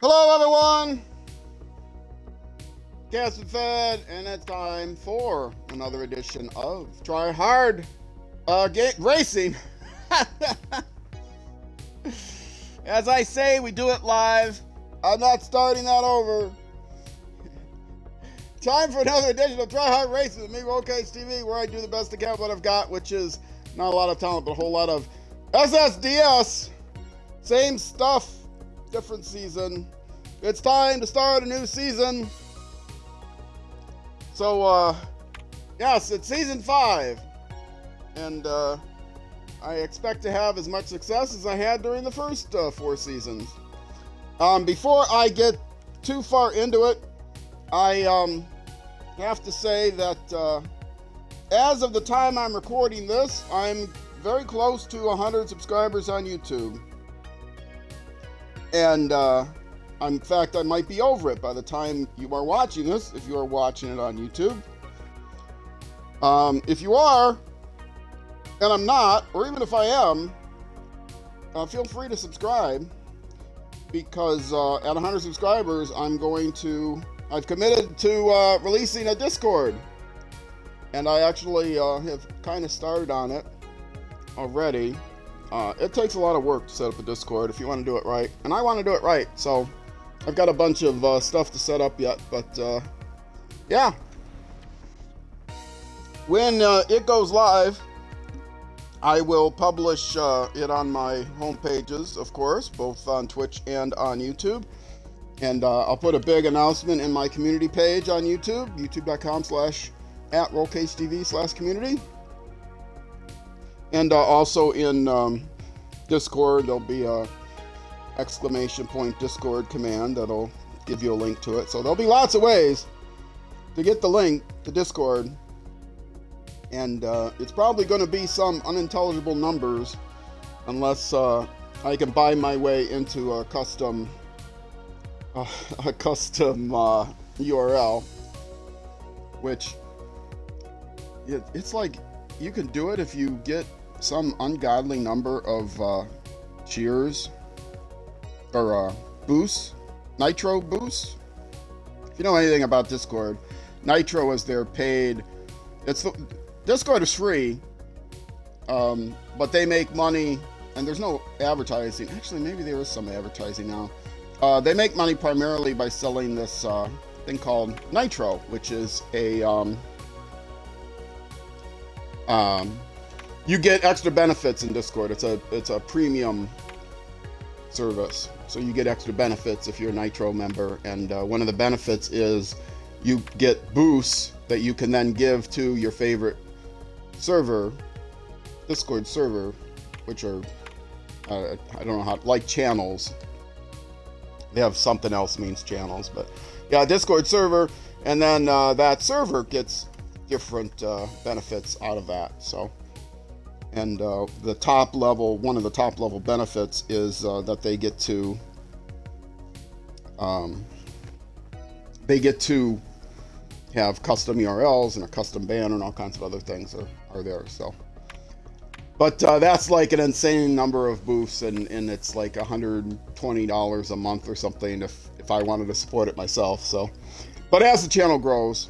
Hello, everyone. Cast and Fed, and it's time for another edition of Try Hard Racing. As I say, we do it live. I'm not starting that over. Time for another edition of Try Hard Racing with me, Rollcage TV, where I do the best I can with what I've got, which is not a lot of talent, but a whole lot of SSDS. Same stuff, different season. It's time to start a new season. So, yes, it's season 5. And I expect to have as much success as I had during the first 4 seasons. Before I get too far into it, I have to say that as of the time I'm recording this, I'm very close to 100 subscribers on YouTube. And in fact, I might be over it by the time you are watching this, if you are watching it on YouTube. If you are, and I'm not, or even if I am, feel free to subscribe, because at 100 subscribers, I've committed to releasing a Discord. And I actually have kind of started on it already. It takes a lot of work to set up a Discord if you want to do it right. And I want to do it right, so I've got a bunch of stuff to set up yet. But yeah. When it goes live, I will publish it on my home pages, of course, both on Twitch and on YouTube. And I'll put a big announcement in my community page on YouTube, youtube.com/@rollcagetv/community. And also in Discord, there'll be a ! Discord command that'll give you a link to it. So there'll be lots of ways to get the link to Discord. And it's probably going to be some unintelligible numbers unless I can buy my way into a custom URL, which it's like you can do it if you get some ungodly number of cheers or boosts, nitro boosts. If you know anything about Discord, nitro is their paid. Discord is free, but they make money, and there's no advertising. Actually, maybe there is some advertising now. They make money primarily by selling this thing called Nitro, which is you get extra benefits in Discord. It's a premium service, so you get extra benefits if you're a Nitro member. And one of the benefits is you get boosts that you can then give to your favorite server, Discord server, which are I don't know how, like channels. They have something else means channels, but yeah, Discord server, and then that server gets different benefits out of that. So, and the top level, one of the top level benefits is that they get to have custom URLs and a custom banner and all kinds of other things are there. So, but that's like an insane number of booths, and it's like $120 a month or something if I wanted to support it myself. So, but as the channel grows,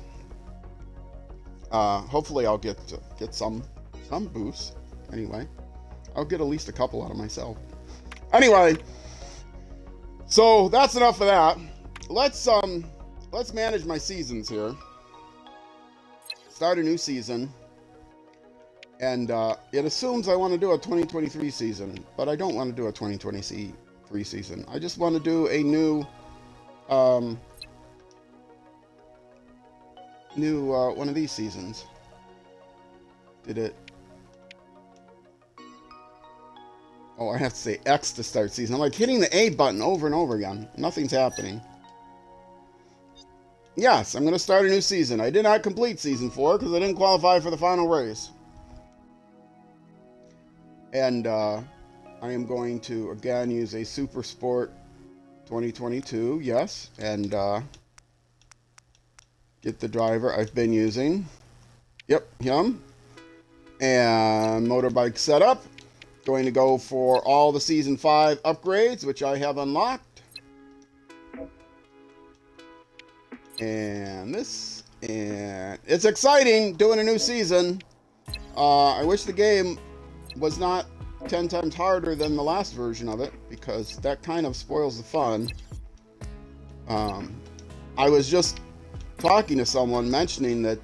hopefully I'll get some boosts. Anyway, I'll get at least a couple out of myself. Anyway, so that's enough of that. Let's manage my seasons here. Start a new season. And it assumes I want to do a 2023 season, but I don't want to do a 2023 season. I just want to do a new one of these seasons. Did it? Oh, I have to say X to start season. I'm like hitting the A button over and over again. Nothing's happening. Yes, I'm going to start a new season. I did not complete season 4 because I didn't qualify for the final race. And I am going to, again, use a Supersport 2022, yes, and get the driver I've been using. Yep, him. And motorbike setup. Going to go for all the Season 5 upgrades, which I have unlocked. And this, and it's exciting doing a new season. I wish the game was not 10 times harder than the last version of it, because that kind of spoils the fun. I was just talking to someone mentioning that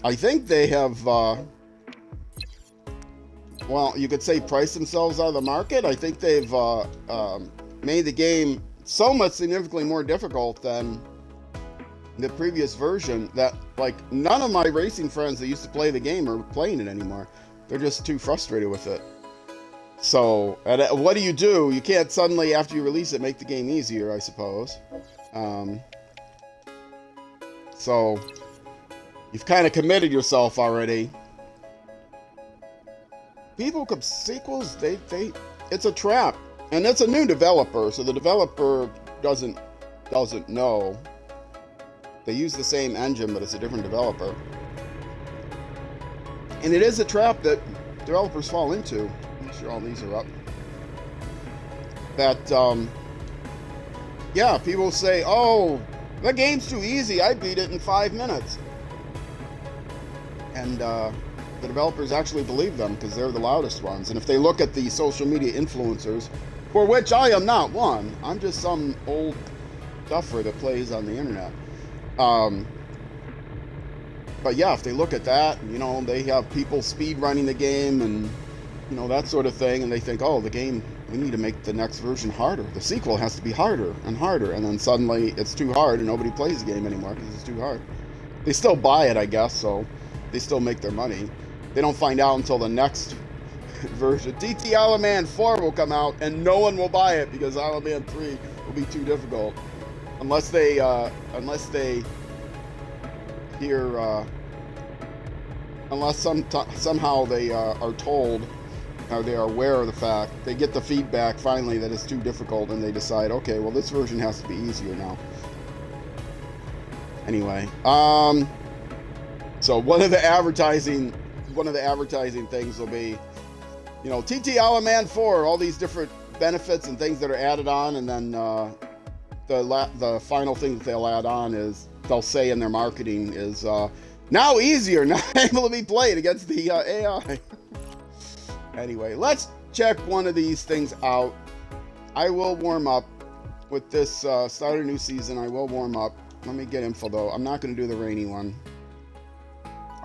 I think they have, well, you could say priced themselves out of the market. I think they've made the game so much significantly more difficult than the previous version that, like, none of my racing friends that used to play the game are playing it anymore. They're just too frustrated with it. So, what do? You can't suddenly, after you release it, make the game easier, I suppose. So, you've kind of committed yourself already. People with sequels, it's a trap. And it's a new developer, so the developer doesn't know. They use the same engine, but it's a different developer. And it is a trap that developers fall into. Make sure all these are up. That, yeah, people say, oh, that game's too easy. I beat it in 5 minutes. And the developers actually believe them because they're the loudest ones. And if they look at the social media influencers, for which I am not one, I'm just some old duffer that plays on the internet. But yeah, if they look at that, you know, they have people speed running the game and, you know, that sort of thing, and they think, oh, the game, we need to make the next version harder. The sequel has to be harder and harder, and then suddenly it's too hard and nobody plays the game anymore because it's too hard. They still buy it, I guess, so they still make their money. They don't find out until the next version. DT Alaman 4 will come out and no one will buy it because Alaman 3 will be too difficult. Unless they hear, unless somehow they are told, or they are aware of the fact, they get the feedback finally that it's too difficult, and they decide, okay, well, this version has to be easier now. Anyway, so one of the advertising things will be, you know, TT Alaman 4, all these different benefits and things that are added on, and then the final thing that they'll add on is, they'll say in their marketing is, now easier, now able to be played against the AI. Anyway, let's check one of these things out. I will warm up with this start a new season. I will warm up. Let me get info though. I'm not going to do the rainy one.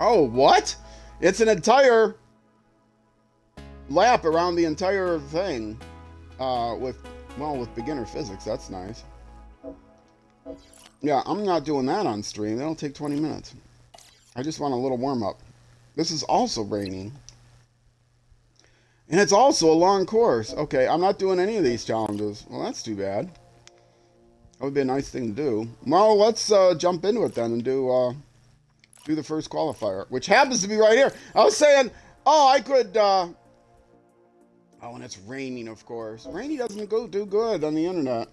Oh, what? It's an entire lap around the entire thing with beginner physics. That's nice. Yeah, I'm not doing that on stream. That'll take 20 minutes. I just want a little warm-up. This is also raining. And it's also a long course. Okay, I'm not doing any of these challenges. Well, that's too bad. That would be a nice thing to do. Well, let's jump into it then and do the first qualifier, which happens to be right here. I was saying, oh, I could... oh, and it's raining, of course. Rainy doesn't do good on the internet.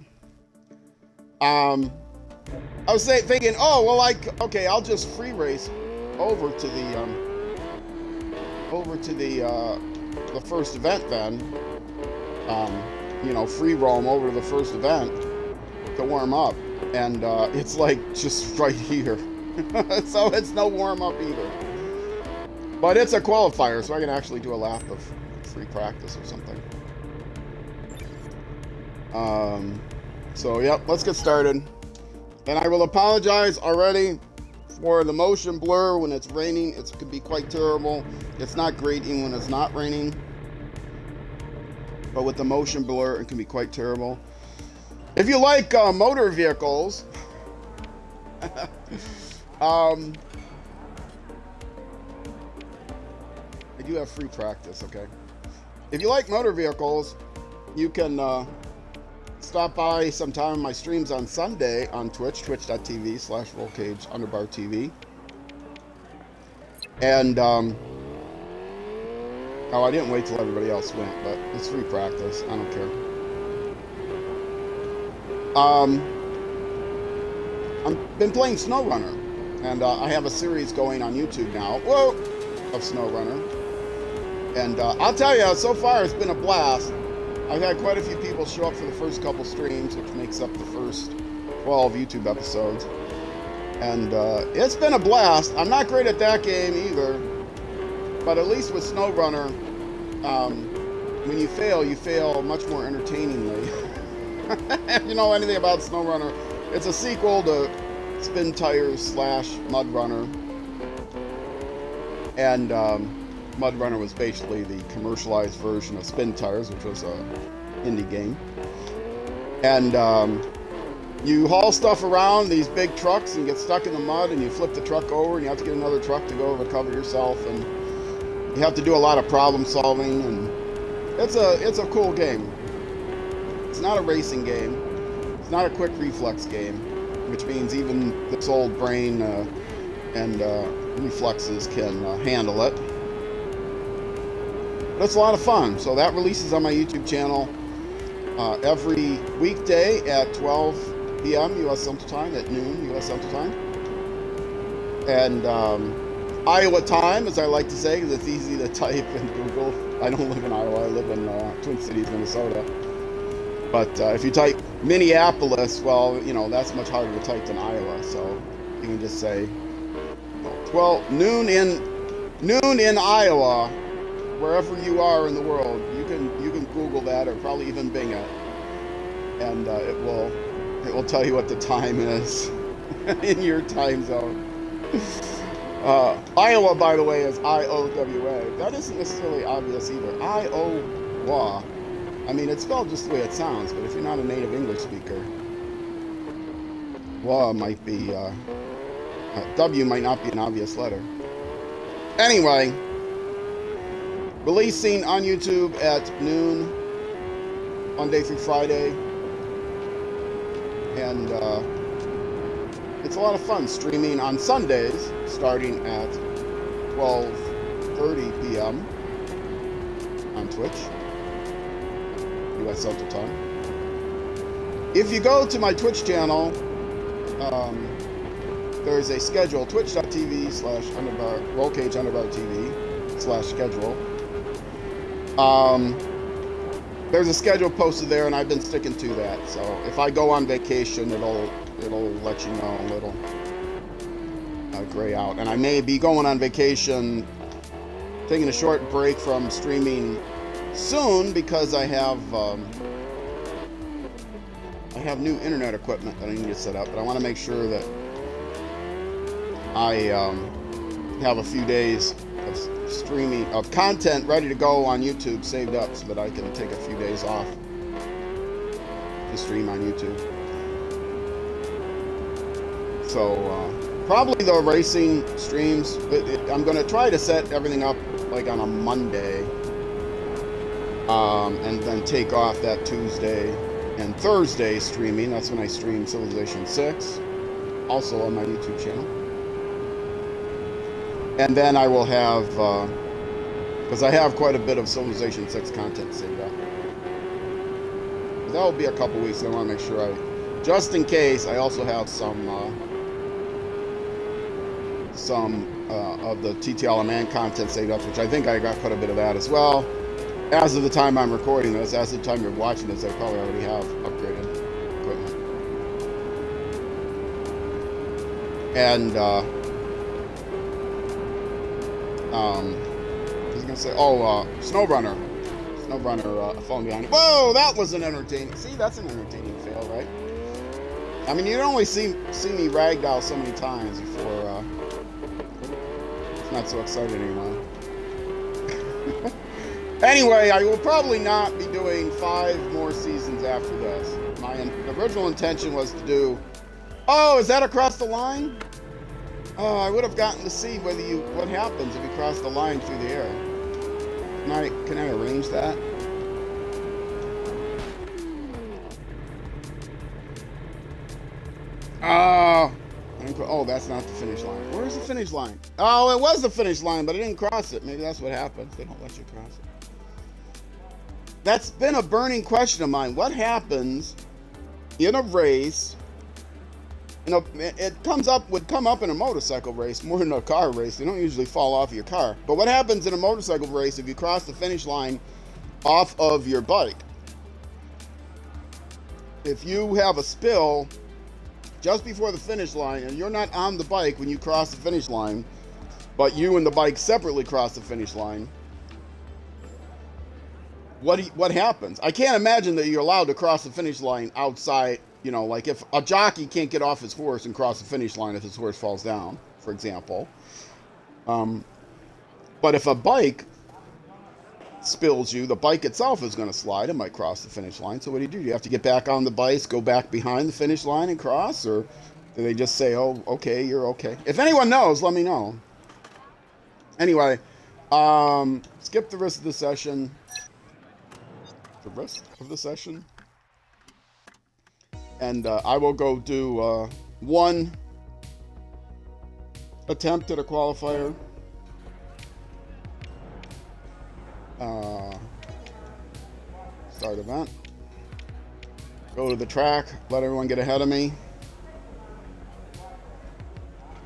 I was thinking, oh, well, I'll just free race over to the first event then. You know, free roam over to the first event to warm up, and it's like just right here, so it's no warm up either. But it's a qualifier, so I can actually do a lap of free practice or something. So yep, let's get started. And I will apologize already for the motion blur when it's raining. It can be quite terrible. It's not great even when it's not raining. But with the motion blur, it can be quite terrible. If you like motor vehicles, I do have free practice, okay? If you like motor vehicles, you can stop by sometime on my streams on Sunday on Twitch, twitch.tv/rollcage_TV. And, oh, I didn't wait till everybody else went, but it's free practice. I don't care. I've been playing SnowRunner, and I have a series going on YouTube now, of SnowRunner. And I'll tell you, so far it's been a blast. I've had quite a few people show up for the first couple streams, which makes up the first 12 YouTube episodes. And it's been a blast. I'm not great at that game either, but at least with SnowRunner, when you fail much more entertainingly. If you know anything about SnowRunner, it's a sequel to Spin Tires / Mud Runner. And Mud Runner was basically the commercialized version of Spin Tires, which was an indie game. And you haul stuff around these big trucks and get stuck in the mud, and you flip the truck over, and you have to get another truck to go recover yourself, and you have to do a lot of problem solving, and it's a cool game. It's not a racing game. It's not a quick reflex game, which means even this old brain and reflexes can handle it. But it's a lot of fun. So that releases on my YouTube channel every weekday at 12 p.m. U.S. Central Time, at noon U.S. Central Time. And Iowa time, as I like to say, because it's easy to type in Google. I don't live in Iowa. I live in Twin Cities, Minnesota. But if you type Minneapolis, well, you know, that's much harder to type than Iowa. So you can just say noon in Iowa, wherever you are in the world. You can Google that, or probably even Bing it, and it will tell you what the time is in your time zone. Iowa, by the way, is I-O-W-A. That isn't necessarily obvious either. Iowa. I mean, it's spelled just the way it sounds, but if you're not a native English speaker, wa might be, W might not be an obvious letter. Anyway, releasing on YouTube at noon, Monday through Friday, and it's a lot of fun streaming on Sundays, starting at 12:30 p.m. on Twitch, U.S. Central Time. If you go to my Twitch channel, there's a schedule, twitch.tv/rollcage_TV/schedule. There's a schedule posted there, and I've been sticking to that. So if I go on vacation, it'll let you know, a little gray out. And I may be going on vacation, taking a short break from streaming soon, because I have new internet equipment that I need to set up, but I want to make sure that I have a few days of streaming of content ready to go on YouTube saved up, so that I can take a few days off to stream on YouTube. So probably the racing streams, I'm going to try to set everything up like on a Monday, and then take off that Tuesday and Thursday streaming. That's when I stream Civilization 6, also on my YouTube channel. And then I will have, because I have quite a bit of Civilization 6 content saved up. That will be a couple weeks. I want to make sure just in case, I also have some of the TTLMN content saved up, which I think I got quite a bit of that as well. As of the time I'm recording this, as of the time you're watching this, I probably already have upgraded equipment. And I was gonna say, SnowRunner, falling behind. Whoa, that was an entertaining. See, that's an entertaining fail, right? I mean, you don't only see me ragdoll so many times before it's not so exciting anymore. Anyway, I will probably not be doing 5 more seasons after this. My original intention was to do... Oh, is that across the line? Oh, I would have gotten to see what happens if you cross the line through the air. Can I arrange that? Oh, that's not the finish line. Where's the finish line? Oh, it was the finish line, but I didn't cross it. Maybe that's what happens. They don't let you cross it. That's been a burning question of mine. What happens in a race? You know, it would come up in a motorcycle race more than a car race. You don't usually fall off your car. But what happens in a motorcycle race if you cross the finish line off of your bike? If you have a spill just before the finish line, and you're not on the bike when you cross the finish line, but you and the bike separately cross the finish line, what happens? I can't imagine that you're allowed to cross the finish line outside, you know, like if a jockey can't get off his horse and cross the finish line if his horse falls down, for example. But if a bike spills you, the bike itself is going to slide. It might cross the finish line. So what do? You have to get back on the bike, go back behind the finish line and cross? Or do they just say, oh, okay, you're okay? If anyone knows, let me know. Anyway, skip the rest of the session. And I will go do one attempt at a qualifier. Start event. Go to the track, let everyone get ahead of me.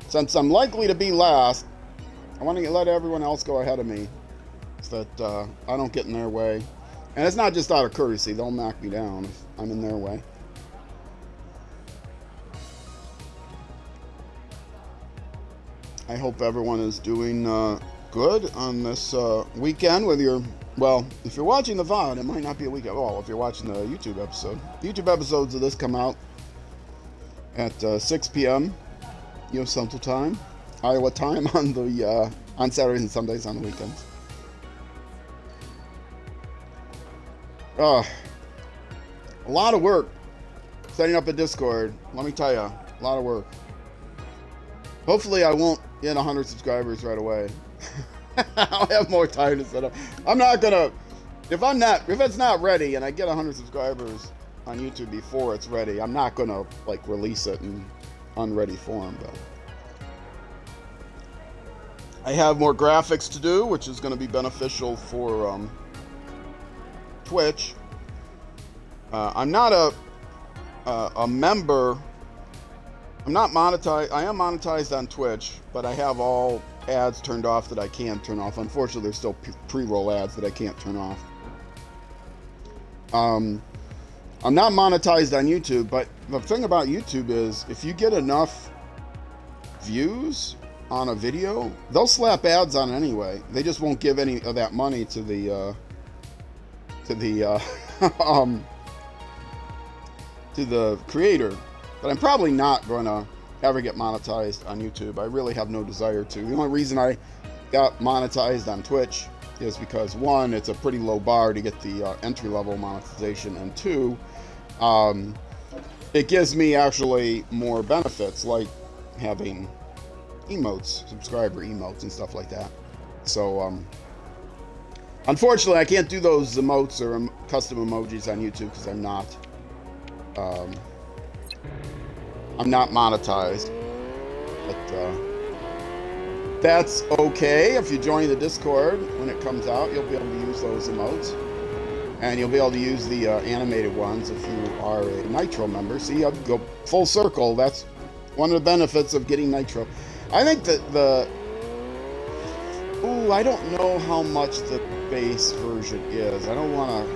Since I'm likely to be last, I want to let everyone else go ahead of me so that I don't get in their way. And it's not just out of courtesy, they'll knock me down if I'm in their way. I hope everyone is doing good on this weekend, whether you're, well, if you're watching the VOD, it might not be a weekend. Well, if you're watching the YouTube episode. YouTube episodes of this come out at 6 p.m. U.S. Central Time, Iowa time on the on Saturdays and Sundays on the weekends. A lot of work setting up a Discord. Let me tell you, a lot of work. Hopefully I won't get 100 subscribers right away. I'll have more time to set up. I'm not gonna, if it's not ready and I get 100 subscribers on YouTube before it's ready, I'm not gonna like release it in unready form. But I have more graphics to do, which is going to be beneficial for Twitch. I'm not a member. I'm not monetized. I am monetized on Twitch, but I have all ads turned off that I can turn off. Unfortunately, there's still pre-roll ads that I can't turn off. I'm not monetized on YouTube, but the thing about YouTube is if you get enough views on a video, they'll slap ads on it anyway. They just won't give any of that money to the to the creator. But I'm probably not going to ever get monetized on YouTube. I really have no desire to. The only reason I got monetized on Twitch is because, one, it's a pretty low bar to get the entry-level monetization, and two, it gives me actually more benefits, like having emotes, subscriber emotes and stuff like that. So, unfortunately, I can't do those emotes or custom emojis on YouTube because I'm not monetized. But that's okay. If you join the Discord when it comes out, you'll be able to use those emotes. And you'll be able to use the animated ones if you are a Nitro member. So you have to go full circle. That's one of the benefits of getting Nitro. I think that I don't know how much the base version is. I don't want to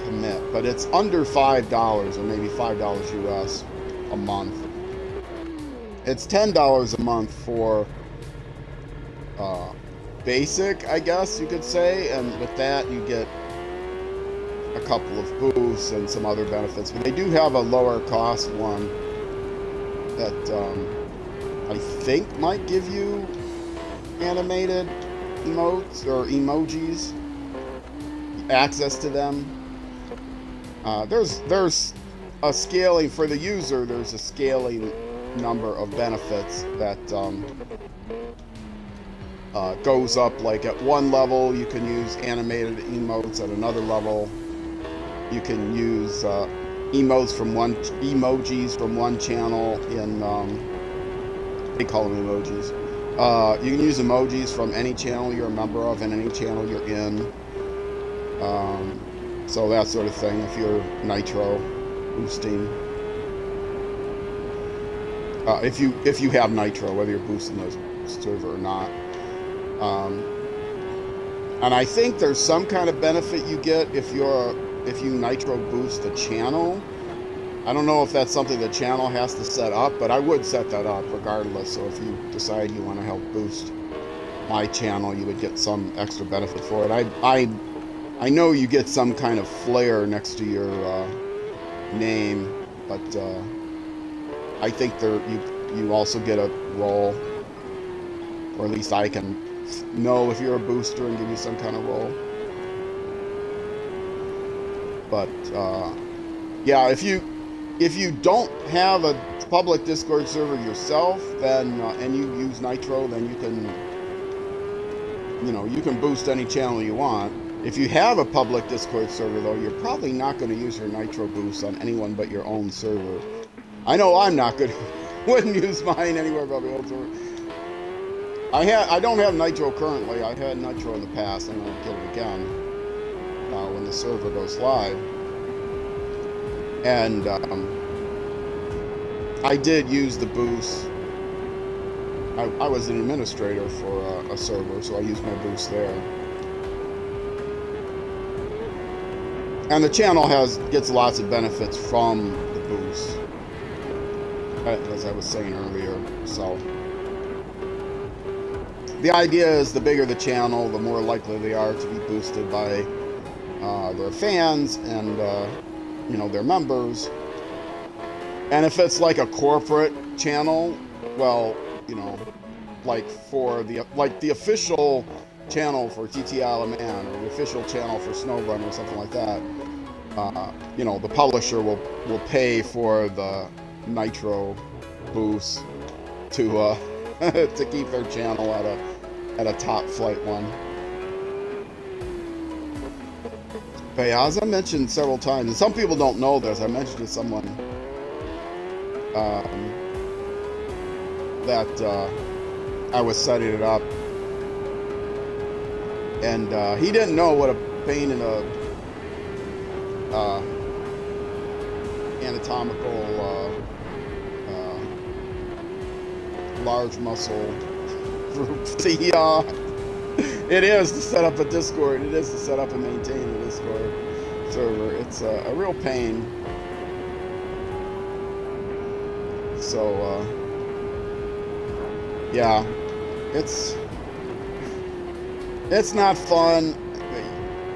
commit, but it's under $5 or maybe $5 US a month. It's $10 a month for basic, I guess you could say, and with that you get a couple of boosts and some other benefits. But they do have a lower cost one that I think might give you animated emotes or emojis, access to them. There's a scaling for the user. There's a scaling number of benefits that goes up. Like at one level, you can use animated emotes. At another level, you can use emojis from one channel in they call them emojis. You can use emojis from any channel you're a member of and any channel you're in. So that sort of thing. If you're Nitro boosting, if you have Nitro, whether you're boosting the server or not. And I think there's some kind of benefit you get if you Nitro boost the channel. I don't know if that's something the channel has to set up, but I would set that up regardless. So if you decide you want to help boost my channel, you would get some extra benefit for it. I know you get some kind of flair next to your name, but I think you also get a role, or at least I can know if you're a booster and give you some kind of role. But yeah, if you don't have a public Discord server yourself, then and you use Nitro, then you can boost any channel you want. If you have a public Discord server, though, you're probably not going to use your Nitro boost on anyone but your own server. I know I'm not good. Wouldn't use mine anywhere but my own server. I don't have Nitro currently. I had Nitro in the past, and I'll get it again when the server goes live. And I did use the boost. I was an administrator for a server, so I used my boost there. And the channel gets lots of benefits from the boost, as I was saying earlier. So the idea is the bigger the channel, the more likely they are to be boosted by their fans and their members. And if it's like a corporate channel, well, like the official channel for TT Isle of Man, or the official channel for SnowRun or something like that, the publisher will pay for the Nitro boost to to keep their channel at a top flight one. But yeah, as I mentioned several times, and some people don't know this, I mentioned to someone that I was setting it up, and he didn't know what a pain in a anatomical large muscle group it is to set up a Discord. It is to set up and maintain a Discord server. It's a real pain. So yeah, it's not fun.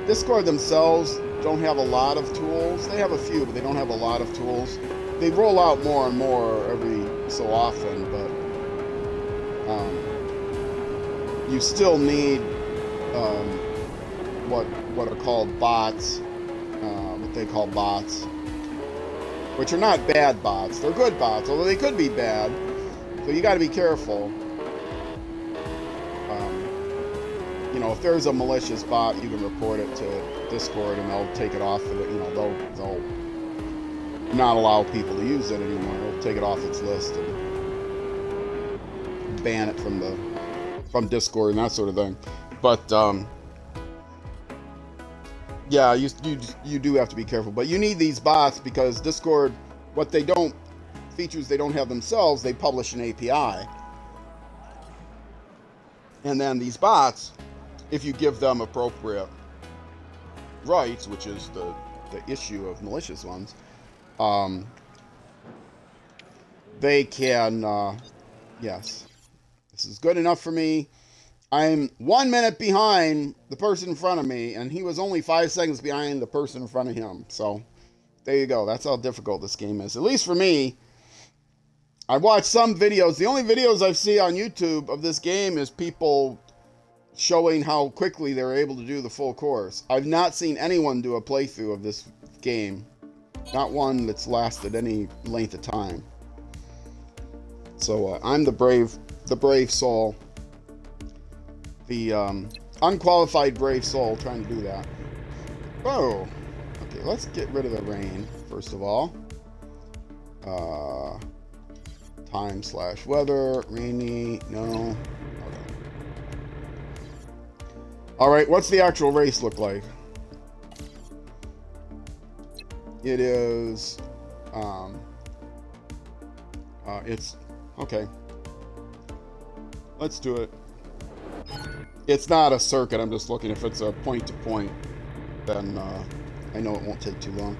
Discord themselves don't have a lot of tools. They have a few, but they don't have a lot of tools. They roll out more and more every so often, but you still need what are called bots, what they call bots, which are not bad bots. They're good bots, although they could be bad. So you got to be careful. If there's a malicious bot, you can report it to Discord, and they'll take it off of it. They'll not allow people to use it anymore. They'll take it off its list and ban it from Discord and that sort of thing. But yeah, you do have to be careful. But you need these bots because Discord, features they don't have themselves, they publish an API. And then these bots, if you give them appropriate rights, which is the issue of malicious ones, they can, yes, this is good enough for me. I'm 1 minute behind the person in front of me, and he was only 5 seconds behind the person in front of him. So there you go. That's how difficult this game is, at least for me. I've watched some videos. The only videos I've seen on YouTube of this game is people showing how quickly they were able to do the full course. I've not seen anyone do a playthrough of this game. Not one that's lasted any length of time. So I'm the brave soul. The unqualified brave soul trying to do that. Oh, okay, let's get rid of the rain, first of all. Time/weather, rainy, no. Okay. Alright, what's the actual race look like? It is, it's, okay. Let's do it. It's not a circuit, I'm just looking. If it's a point-to-point, then I know it won't take too long.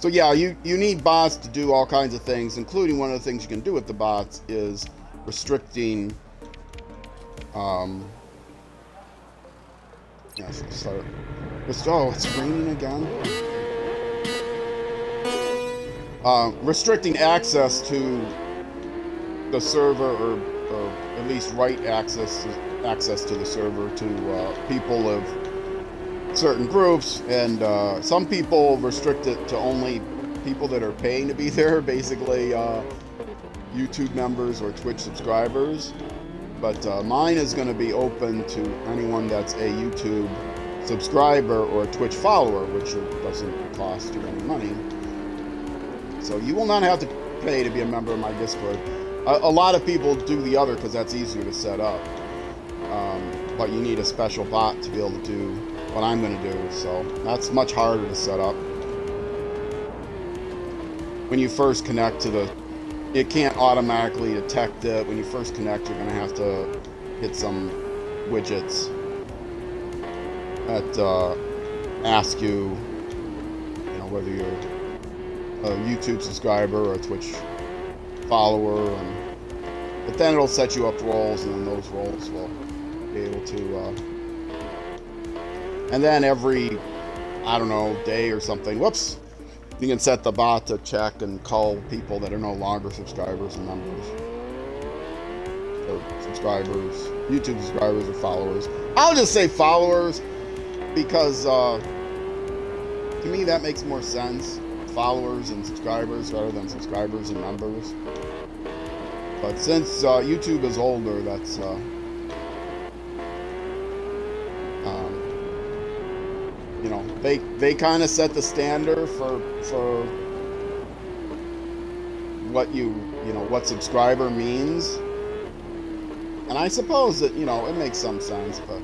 So yeah, you need bots to do all kinds of things, including one of the things you can do with the bots is restricting. Yes, start. Oh, it's raining again. Restricting access to the server, or at least write access to the server to people of certain groups, and some people restrict it to only people that are paying to be there, basically YouTube members or Twitch subscribers. But mine is going to be open to anyone that's a YouTube subscriber or a Twitch follower, which doesn't cost you any money. So you will not have to pay to be a member of my Discord. A lot of people do the other because that's easier to set up. But you need a special bot to be able to do what I'm going to do. So that's much harder to set up. When you first connect to it can't automatically detect it. When you first connect, you're going to have to hit some widgets that ask you, whether you're a YouTube subscriber or a Twitch follower, but then it'll set you up roles, and then those roles will be able to, and then every, I don't know, day or something, whoops, you can set the bot to check and call people that are no longer subscribers and members, or subscribers, YouTube subscribers or followers. I'll just say followers, because to me that makes more sense. Followers and subscribers rather than subscribers and members. But since YouTube is older, that's they kind of set the standard for what what subscriber means, and I suppose that it makes some sense. But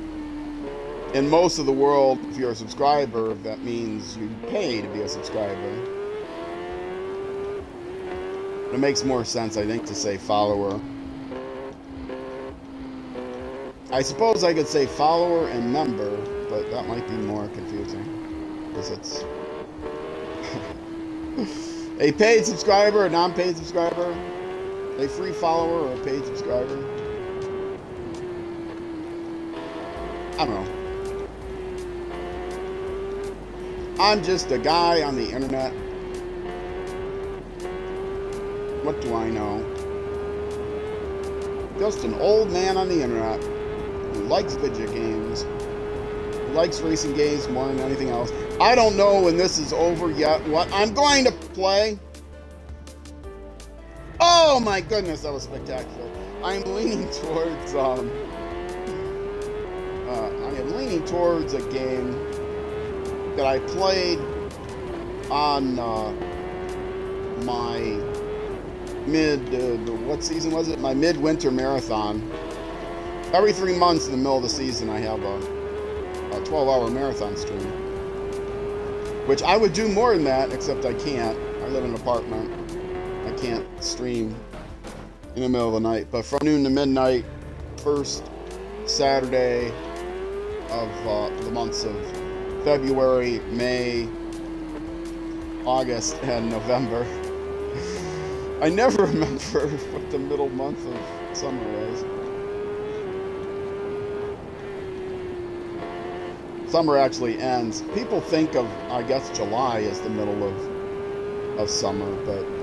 in most of the world, if you're a subscriber, that means you pay to be a subscriber. It makes more sense, I think, to say follower. I suppose I could say follower and member, but that might be more confusing, because it's a paid subscriber, a non-paid subscriber, a free follower, or a paid subscriber. I don't know. I'm just a guy on the internet. What do I know? Just an old man on the internet who likes video games, who likes racing games more than anything else. I don't know when this is over yet what I'm going to play. Oh my goodness, that was spectacular. I'm leaning towards a game that I played on my what season was it? My midwinter marathon. Every 3 months in the middle of the season, I have a 12-hour marathon stream, which I would do more than that, except I can't. I live in an apartment. I can't stream in the middle of the night. But from noon to midnight, first Saturday of the months of February, May, August, and November. I never remember what the middle month of summer was. Summer actually ends. People think of, I guess, July as the middle of summer, but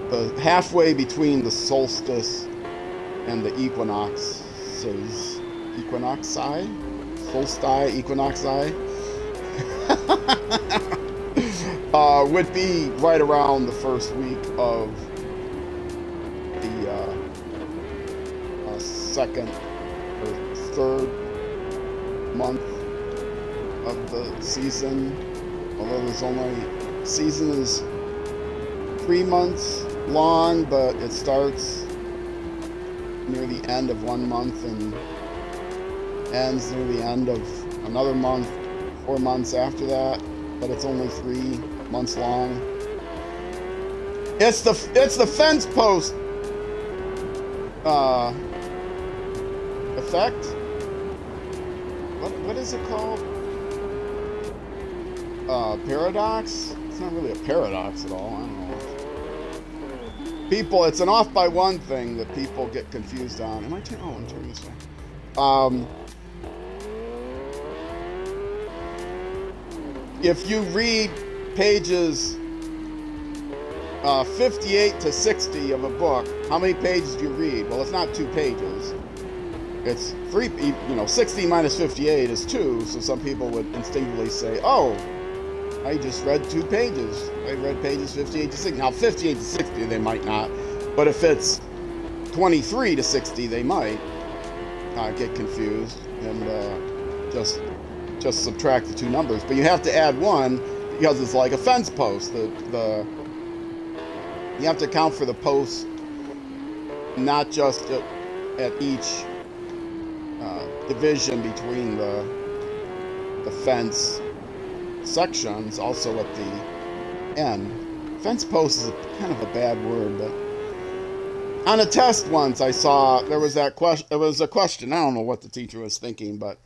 the halfway between the solstice and the equinoxes, equinoxi, would be right around the first week of the second or third month of the season. Although season is 3 months long, but it starts near the end of 1 month and ends near the end of another month, 4 months after that, but it's only 3 months long. It's the fence post effect. What is it called? paradox? It's not really a paradox at all. I don't know. People, it's an off by one thing that people get confused on. Am I turning? Oh, I'm turning this way. If you read pages 58 to 60 of a book, how many pages do you read? Well, it's not 2 pages. It's 3, 60 minus 58 is 2, so some people would instinctively say, oh, I just read 2 pages. I read pages 58 to 60. Now, 58 to 60, they might not, but if it's 23 to 60, they might get confused and just subtract the 2 numbers. But you have to add 1 because it's like a fence post. You have to account for the posts, not just at each division between the fence sections, also at the end. Fence post is kind of a bad word, but on a test once I saw there was that question. It was a question. I don't know what the teacher was thinking, but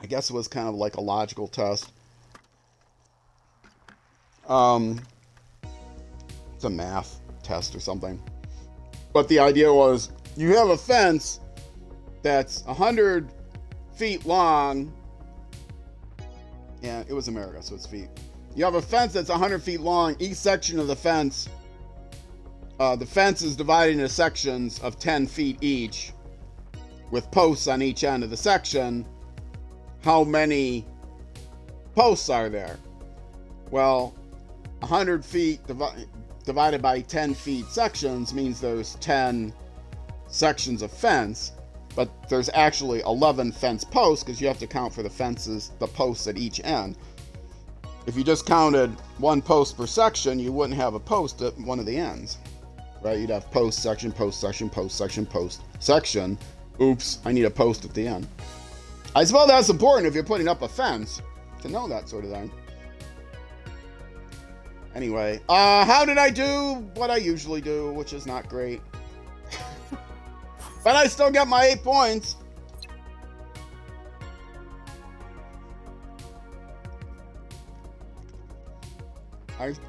I guess it was kind of like a logical test. It's a math test or something. But the idea was you have a fence that's 100 feet long, and it was America, so it's feet. You have a fence that's 100 feet long. Each section of the fence is divided into sections of 10 feet each, with posts on each end of the section. How many posts are there? Well, 100 feet divided by 10 feet sections means there's 10 sections of fence, but there's actually 11 fence posts because you have to count for the posts at each end. If you just counted 1 post per section, you wouldn't have a post at one of the ends, right? You'd have post, section, post, section, post, section, post, section. Oops, I need a post at the end. I suppose that's important if you're putting up a fence to know that sort of thing. Anyway, how did I do? What I usually do, which is not great. But I still got my 8 points.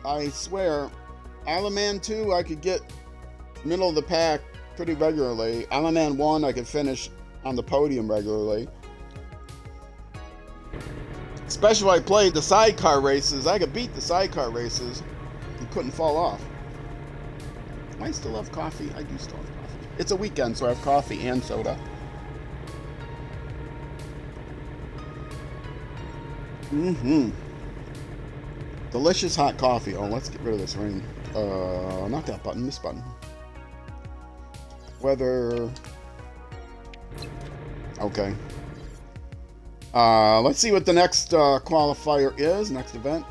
I swear, Island Man 2, I could get middle of the pack pretty regularly. Island Man 1, I could finish on the podium regularly. Especially when I played the sidecar races. I could beat the sidecar races and couldn't fall off. Do I still have coffee? I do still have coffee. It's a weekend, so I have coffee and soda. Delicious hot coffee. Oh, let's get rid of this ring. Not that button, this button. Weather. Okay. Let's see what the next qualifier is, next event.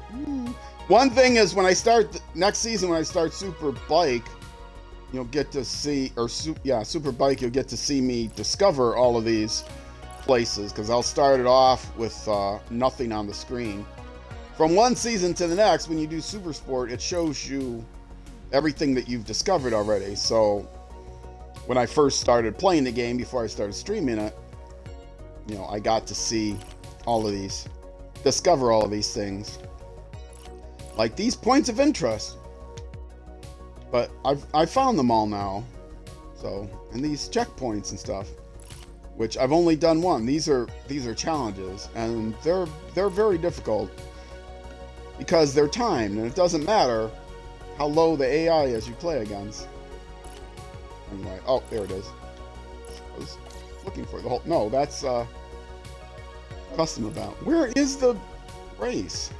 One thing is when I start, next season when I start Super Bike, you'll get to see, Super Bike, you'll get to see me discover all of these places, because I'll start it off with nothing on the screen. From one season to the next, when you do Supersport, it shows you everything that you've discovered already. So when I first started playing the game, before I started streaming it, I got to see all of these, discover all of these things. Like these points of interest. But I've found them all now. So, and these checkpoints and stuff, which I've only done one. These are challenges, and they're very difficult because they're timed, and it doesn't matter how low the AI is you play against. Anyway, oh, there it is. I was looking for the whole. No, that's custom event. Where is the race?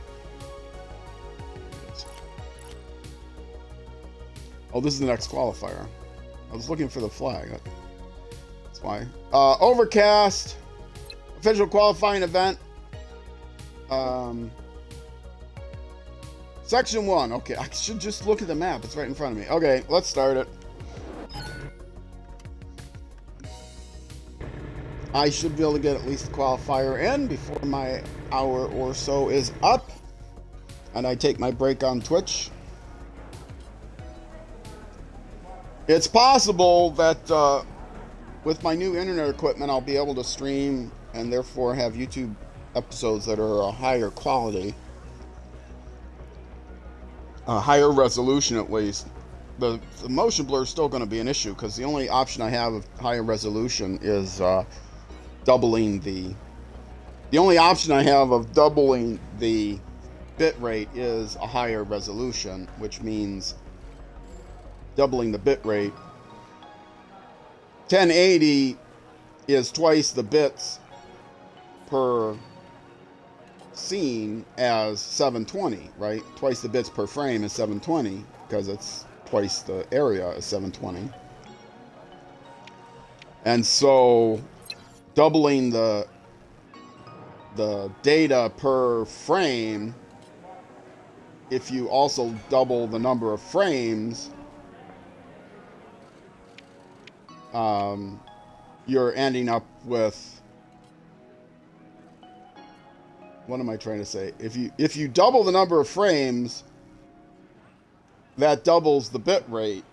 Oh, this is the next qualifier. I was looking for the flag. That's why. Overcast. Official qualifying event. Section 1. Okay, I should just look at the map. It's right in front of me. Okay, let's start it. I should be able to get at least the qualifier in before my hour or so is up. And I take my break on Twitch. It's possible that with my new internet equipment, I'll be able to stream and therefore have YouTube episodes that are a higher quality, a higher resolution at least, the motion blur is still going to be an issue because the only option I have of higher resolution is doubling the only option I have of doubling the bit rate is a higher resolution, which means doubling the bit rate. 1080 is twice the bits per scene as 720, right? Twice the bits per frame is 720 because it's twice the area as 720. And so doubling the data per frame, if you also double the number of frames, you're ending up with, what am I trying to say? If you double the number of frames, that doubles the bit rate,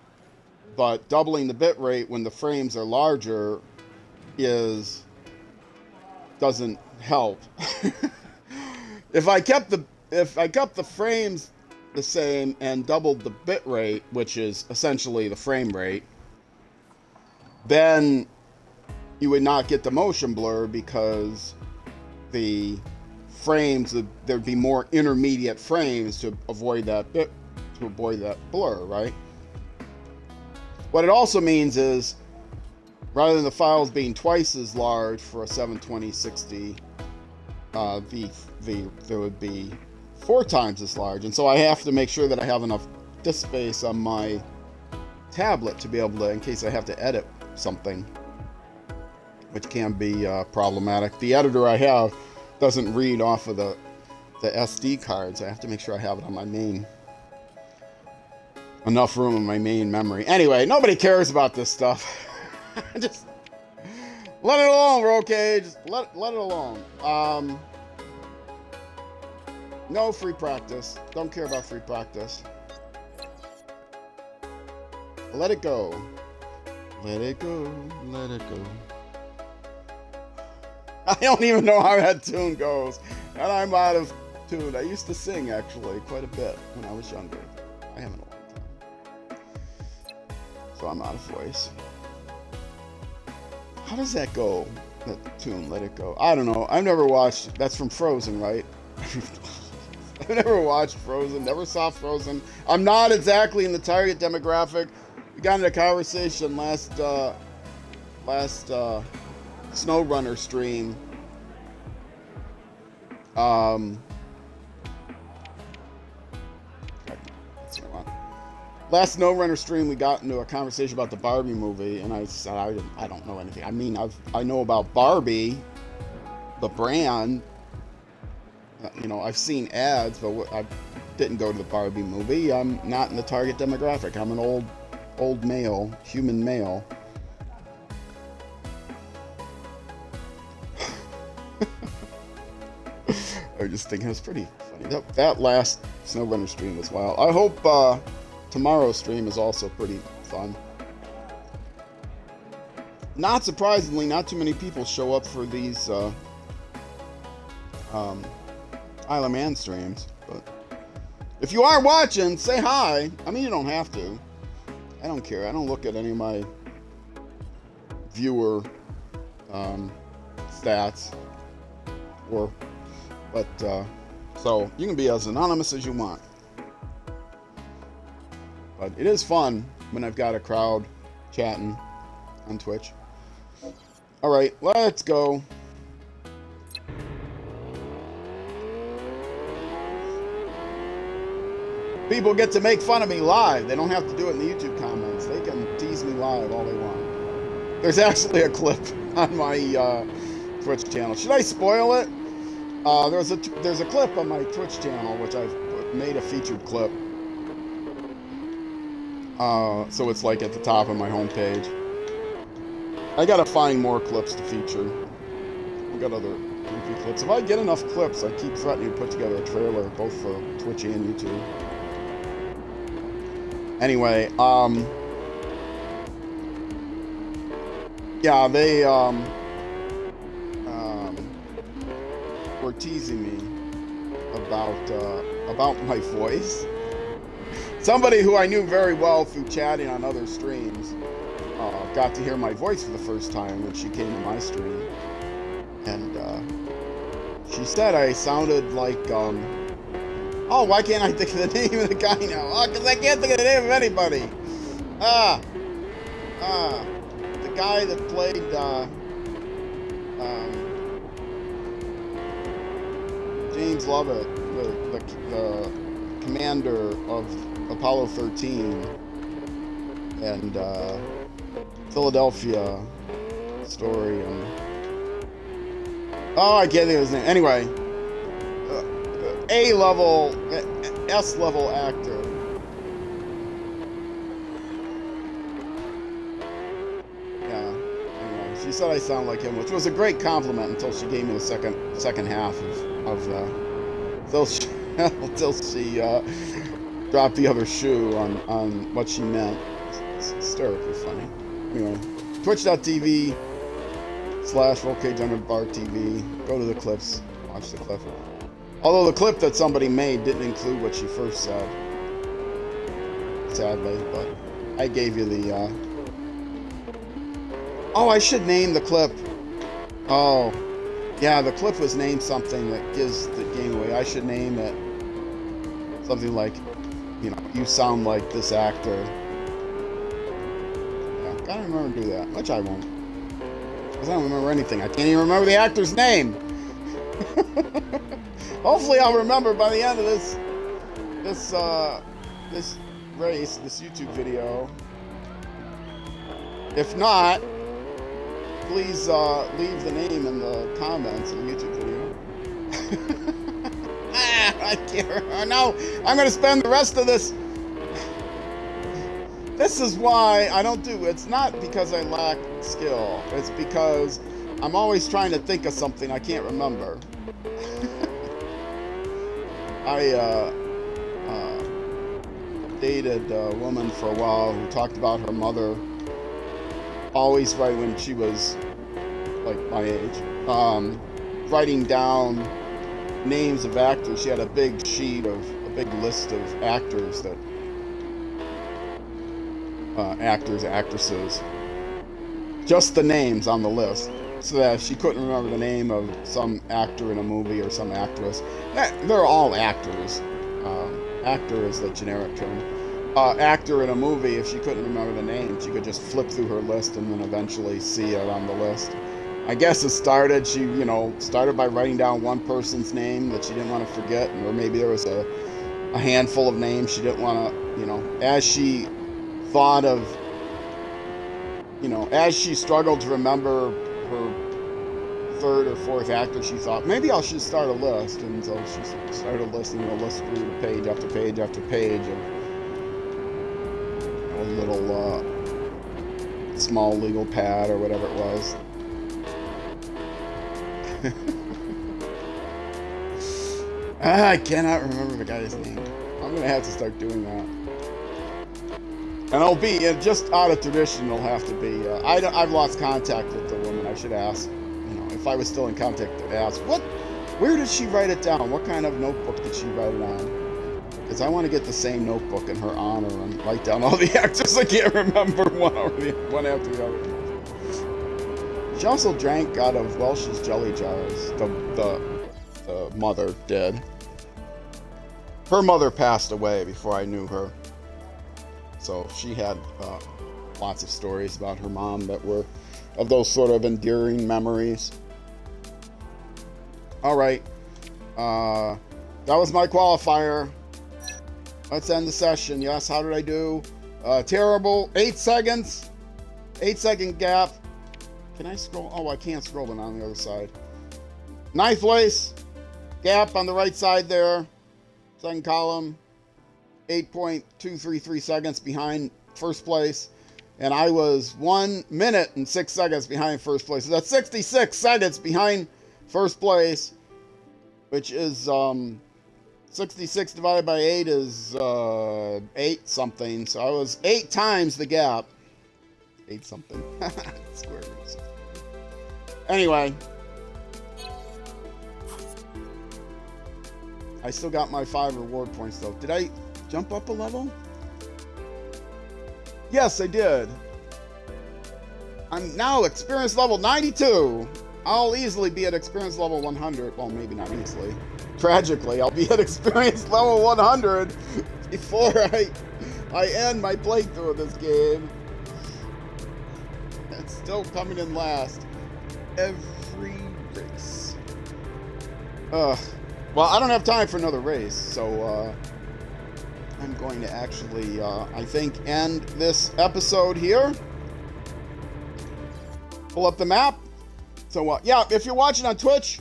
but doubling the bit rate when the frames are larger doesn't help. If I kept the frames the same and doubled the bit rate, which is essentially the frame rate, then you would not get the motion blur because the frames, there'd be more intermediate frames to avoid that blur, right? What it also means is, rather than the files being twice as large for a 720/60, there would be 4 times as large, and so I have to make sure that I have enough disk space on my tablet to be able to, in case I have to edit something, which can be problematic. The editor I have doesn't read off of the SD cards. I have to make sure I have it on my enough room in my main memory. Anyway, nobody cares about this stuff. Just let it alone, okay? Just let it alone. No free practice. Don't care about free practice. Let it go. Let it go. Let it go. I don't even know how that tune goes, and I'm out of tune. I used to sing, actually, quite a bit when I was younger. I haven't in a long time. So I'm out of voice. How does that go? That tune, Let It Go. I don't know. I've never watched. That's from Frozen, right? I've never watched Frozen. Never saw Frozen. I'm not exactly in the target demographic. We got into a conversation last SnowRunner stream. Last SnowRunner stream, we got into a conversation about the Barbie movie, and I said I don't know anything. I mean, I know about Barbie, the brand. You know, I've seen ads, but I didn't go to the Barbie movie. I'm not in the target demographic. I'm an old male, human male. I was just thinking it was pretty funny. That last SnowRunner stream was wild. I hope tomorrow's stream is also pretty fun. Not surprisingly, not too many people show up for these Isle of Man streams, but if you are watching, say hi. I mean, you don't have to. I don't care. I don't look at any of my viewer stats, but so you can be as anonymous as you want. But it is fun when I've got a crowd chatting on Twitch. All right, let's go. People get to make fun of me live. They don't have to do it in the YouTube comments. They can tease me live all they want. There's actually a clip on my Twitch channel. Should I spoil it? There's a clip on my Twitch channel, which I've made a featured clip. So it's like at the top of my homepage. I gotta find more clips to feature. I've got other goofy clips. If I get enough clips, I keep threatening to put together a trailer, both for Twitch and YouTube. Anyway, yeah, they, were teasing me about my voice. Somebody who I knew very well through chatting on other streams got to hear my voice for the first time when she came to my stream, and she said I sounded like oh, why can't I think of the name of the guy now? Oh, because I can't think of the name of anybody. The guy that played James Lovett, the commander of Apollo 13 and Philadelphia story, and oh, I can't think of his name. Anyway, A-level, S-level actor. Yeah. Anyway, she said I sound like him, which was a great compliment until she gave me the second half of until she dropped the other shoe on what she meant. It's hysterically funny. Anyway, twitch.tv/VolcageUnderBarTV. Go to the clips, watch the clip. Although the clip that somebody made didn't include what she first said, sadly, but I gave you the, Oh, I should name the clip. Oh, yeah, the clip was named something that gives the game away. I should name it something like, you know, you sound like this actor. Yeah, gotta remember to do that, which I won't. Because I don't remember anything. I can't even remember the actor's name. Hopefully I'll remember by the end of this race, this YouTube video. If not, please leave the name in the comments of the YouTube video. I can't remember. No, I'm going to spend the rest of this. This is why I don't do. It's not because I lack skill. It's because I'm always trying to think of something I can't remember. I dated a woman for a while who talked about her mother, always right when she was like my age, writing down names of actors. She had a big sheet of a big list of actors that actors, actresses, just the names on the list, so that if she couldn't remember the name of some actor in a movie or some actress, they're all actors. Actor is the generic term. Actor in a movie, if she couldn't remember the name, she could just flip through her list and then eventually see it on the list. I guess it started, she, you know, started by writing down one person's name that she didn't want to forget, or maybe there was a handful of names she didn't want to, you know, as she thought of, you know, as she struggled to remember her third or fourth actor, she thought, maybe I should start a list. And so she started listing, the list grew to page after page after page of, you know, a little small legal pad or whatever it was. I cannot remember the guy's name. I'm going to have to start doing that. And it'll be, just out of tradition, it'll have to be, I've lost contact with the woman. I should ask, you know, if I was still in contact, to ask, where did she write it down? What kind of notebook did she write it on? Because I want to get the same notebook in her honor and write down all the actors I can't remember one after the other. She also drank out of Welch's jelly jars. The mother did. Her mother passed away before I knew her. So she had lots of stories about her mom that were of those sort of endearing memories. All right. That was my qualifier. Let's end the session. Yes, how did I do? Terrible. 8 seconds. 8-second gap. Can I scroll? Oh, I can't scroll it on the other side. Ninth place. Gap on the right side there. Second column. 8.233 seconds behind first place. And I was 1 minute and 6 seconds behind first place. So that's 66 seconds behind first place, which is 66 divided by 8 is 8 something. So I was 8 times the gap. 8 something. Square roots. Anyway, I still got my 5 reward points though. Did I jump up a level? Yes, I did. I'm now experience level 92. I'll easily be at experience level 100. Well, maybe not easily. Tragically, I'll be at experience level 100 before I end my playthrough of this game. It's still coming in last every race. Well, I don't have time for another race, so I'm going to actually, I think, end this episode here. Pull up the map. So, yeah, if you're watching on Twitch,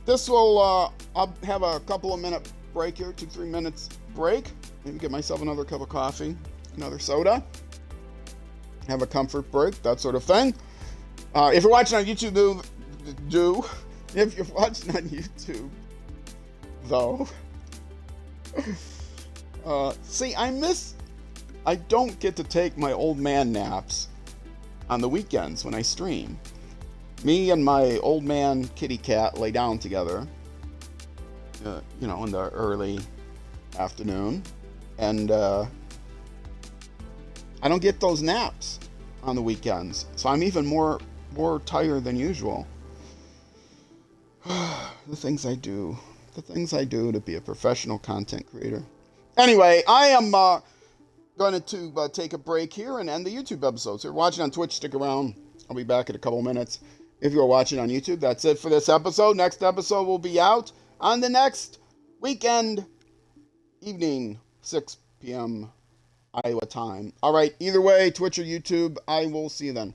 this will, I'll have a couple of minute break here, 2-3 minutes break. Maybe get myself another cup of coffee, another soda. Have a comfort break, that sort of thing. If you're watching on YouTube, if you're watching on YouTube, though, see, I don't get to take my old man naps on the weekends when I stream. Me and my old man kitty cat lay down together, in the early afternoon, and I don't get those naps on the weekends, so I'm even more tired than usual. The things I do to be a professional content creator. Anyway, I am going to take a break here and end the YouTube episode. So if you're watching on Twitch, stick around. I'll be back in a couple minutes. If you're watching on YouTube, that's it for this episode. Next episode will be out on the next weekend evening, 6 p.m. Iowa time. All right, either way, Twitch or YouTube, I will see you then.